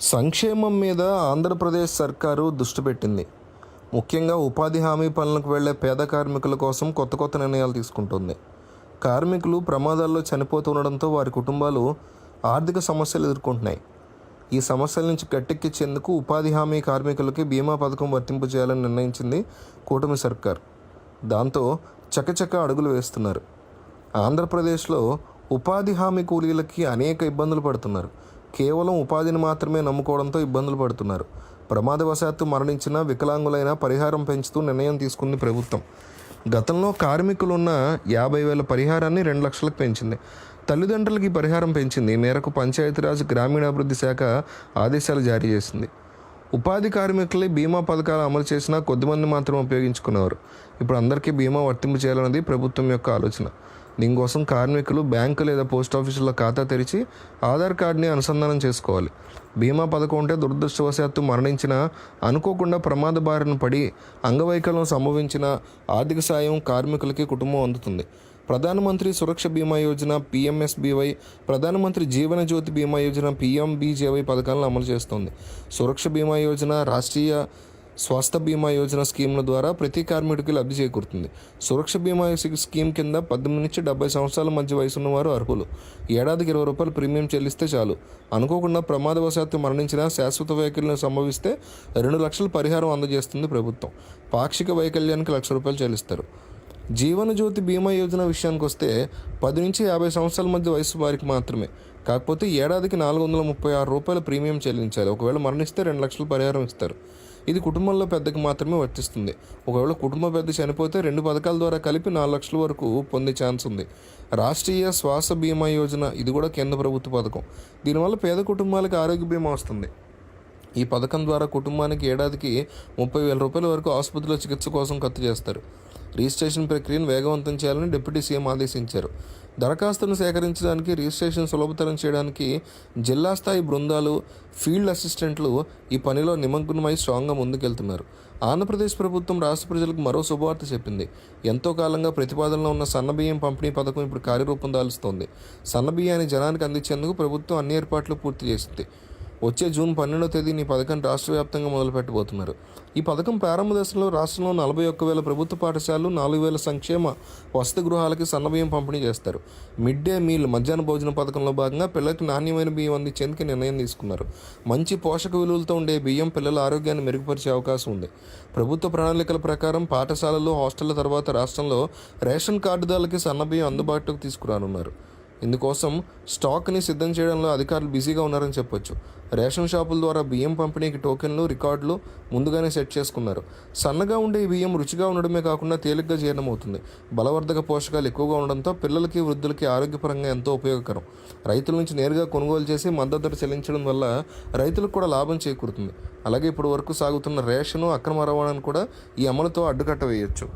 సంక్షేమం మీద ఆంధ్రప్రదేశ్ సర్కారు దృష్టి పెట్టింది. ముఖ్యంగా ఉపాధి హామీ పనులకు వెళ్లే పేద కార్మికుల కోసం కొత్త కొత్త నిర్ణయాలు తీసుకుంటుంది. కార్మికులు ప్రమాదాల్లో చనిపోతుండడంతో వారి కుటుంబాలు ఆర్థిక సమస్యలు ఎదుర్కొంటున్నాయి. ఈ సమస్యల నుంచి గట్టెక్కించేందుకు ఉపాధి హామీ కార్మికులకి బీమా పథకం వర్తింపు చేయాలని నిర్ణయించింది కూటమి సర్కార్. దాంతో చకచక అడుగులు వేస్తున్నారు. ఆంధ్రప్రదేశ్లో ఉపాధి హామీ కూలీలకి అనేక ఇబ్బందులు పడుతున్నారు. కేవలం ఉపాధిని మాత్రమే నమ్ముకోవడంతో ఇబ్బందులు పడుతున్నారు. ప్రమాదవశాత్తు మరణించిన వికలాంగులైన పరిహారం పెంచుతూ నిర్ణయం తీసుకుంది ప్రభుత్వం. గతంలో కార్మికులున్న 50,000 పరిహారాన్ని 2 లక్షలకు పెంచింది. తల్లిదండ్రులకి పరిహారం పెంచింది. ఈ మేరకు పంచాయతీరాజ్ గ్రామీణాభివృద్ధి శాఖ ఆదేశాలు జారీ చేసింది. ఉపాధి కార్మికులే బీమా పథకాలు అమలు చేసినా కొద్దిమంది మాత్రం ఉపయోగించుకునేవారు. ఇప్పుడు అందరికీ బీమా వర్తింపు చేయాలన్నది ప్రభుత్వం యొక్క ఆలోచన. దీనికోసం కార్మికులు బ్యాంకు లేదా పోస్ట్ ఆఫీసులో ఖాతా తెరిచి ఆధార్ కార్డుని అనుసంధానం చేసుకోవాలి. బీమా పథకం ఉంటే దురదృష్టవశాత్తు మరణించిన, అనుకోకుండా ప్రమాద బారిన పడి అంగవైకల్యం సంభవించిన ఆర్థిక సాయం కార్మికులకి కుటుంబం అందుతుంది. ప్రధానమంత్రి సురక్ష బీమా యోజన PMSBY, ప్రధానమంత్రి జీవన జ్యోతి బీమా యోజన PMBJY పథకాలను అమలు చేస్తోంది. సురక్ష బీమా యోజన, రాష్ట్రీయ స్వాస్థ్య బీమా యోజన స్కీమ్ల ద్వారా ప్రతి కార్మికుడికి లబ్ధి చేకూరుతుంది. సురక్ష బీమా స్కీమ్ కింద 18 నుంచి 70 సంవత్సరాల మధ్య వయసున్న వారు అర్హులు. ఏడాదికి 20 రూపాయలు ప్రీమియం చెల్లిస్తే చాలు. అనుకోకుండా ప్రమాదవశాత్తు మరణించిన, శాశ్వత వైకల్యం సంభవిస్తే 2 లక్షల పరిహారం అందజేస్తుంది ప్రభుత్వం. పాక్షిక వైకల్యానికి 1,00,000 రూపాయలు చెల్లిస్తారు. జీవన జ్యోతి బీమా యోజన విషయానికి వస్తే 10 నుంచి 50 సంవత్సరాల మధ్య వయసు వారికి మాత్రమే. కాకపోతే ఏడాదికి 436 రూపాయల ప్రీమియం చెల్లించాలి. ఒకవేళ మరణిస్తే 2 లక్షల పరిహారం ఇస్తారు. ఇది కుటుంబంలో పెద్దకి మాత్రమే వర్తిస్తుంది. ఒకవేళ కుటుంబ పెద్ద చనిపోతే 2 పథకాల ద్వారా కలిపి 4 లక్షల వరకు పొందే ఛాన్స్ ఉంది. రాష్ట్రీయ శ్వాస బీమా యోజన, ఇది కూడా కేంద్ర ప్రభుత్వ పథకం. దీనివల్ల పేద కుటుంబాలకు ఆరోగ్య బీమా వస్తుంది. ఈ పథకం ద్వారా కుటుంబానికి ఏడాదికి 30,000 రూపాయల వరకు ఆసుపత్రిలో చికిత్స కోసం ఖర్చు చేస్తారు. రిజిస్ట్రేషన్ ప్రక్రియను వేగవంతం చేయాలని డిప్యూటీ సీఎం ఆదేశించారు. దరఖాస్తును సేకరించడానికి, రిజిస్ట్రేషన్ సులభతరం చేయడానికి జిల్లా స్థాయి బృందాలు, ఫీల్డ్ అసిస్టెంట్లు ఈ పనిలో నిమగ్నమై స్ట్రాంగ్గా ముందుకెళ్తున్నారు. ఆంధ్రప్రదేశ్ ప్రభుత్వం రాష్ట్ర ప్రజలకు మరో శుభవార్త చెప్పింది. ఎంతో కాలంగా ప్రతిపాదనలో ఉన్న సన్నబియ్యం పంపిణీ పథకం ఇప్పుడు కార్యరూపం దాలుస్తోంది. సన్నబియ్యాన్ని జనానికి అందించేందుకు ప్రభుత్వం అన్ని ఏర్పాట్లు పూర్తి చేసింది. వచ్చే జూన్ 12వ తేదీన ఈ పథకం రాష్ట్ర వ్యాప్తంగా మొదలుపెట్టబోతున్నారు. ఈ పథకం ప్రారంభ దశలో రాష్ట్రంలో 41,000 ప్రభుత్వ పాఠశాలలు, 4,000 సంక్షేమ వసతి గృహాలకి సన్నబియ్యం పంపిణీ చేస్తారు. మిడ్ డే మీల్ మధ్యాహ్న భోజన పథకంలో భాగంగా పిల్లలకి నాణ్యమైన బియ్యం అందించేందుకు నిర్ణయం తీసుకున్నారు. మంచి పోషక విలువలతో ఉండే బియ్యం పిల్లల ఆరోగ్యాన్ని మెరుగుపరిచే అవకాశం ఉంది. ప్రభుత్వ ప్రణాళికల ప్రకారం పాఠశాలలు, హాస్టళ్ల తర్వాత రాష్ట్రంలో రేషన్ కార్డుదారులకి సన్నబియ్యం అందుబాటులోకి తీసుకురానున్నారు. ఇందుకోసం స్టాక్ని సిద్ధం చేయడంలో అధికారులు బిజీగా ఉన్నారని చెప్పొచ్చు. రేషన్ షాపుల ద్వారా బియ్యం పంపిణీకి టోకెన్లు, రికార్డులు ముందుగానే సెట్ చేసుకున్నారు. సన్నగా ఉండే ఈ బియ్యం రుచిగా ఉండడమే కాకుండా తేలిగ్గా జీర్ణమవుతుంది. బలవర్ధక పోషకాలు ఎక్కువగా ఉండడంతో పిల్లలకి, వృద్ధులకి ఆరోగ్యపరంగా ఎంతో ఉపయోగకరం. రైతుల నుంచి నేరుగా కొనుగోలు చేసి మద్దతు ధర చెల్లించడం వల్ల రైతులకు కూడా లాభం చేకూరుతుంది. అలాగే ఇప్పటి వరకు సాగుతున్న రేషను, అక్రమ రవాణాను కూడా ఈ అమలుతో అడ్డుకట్ట వేయొచ్చు.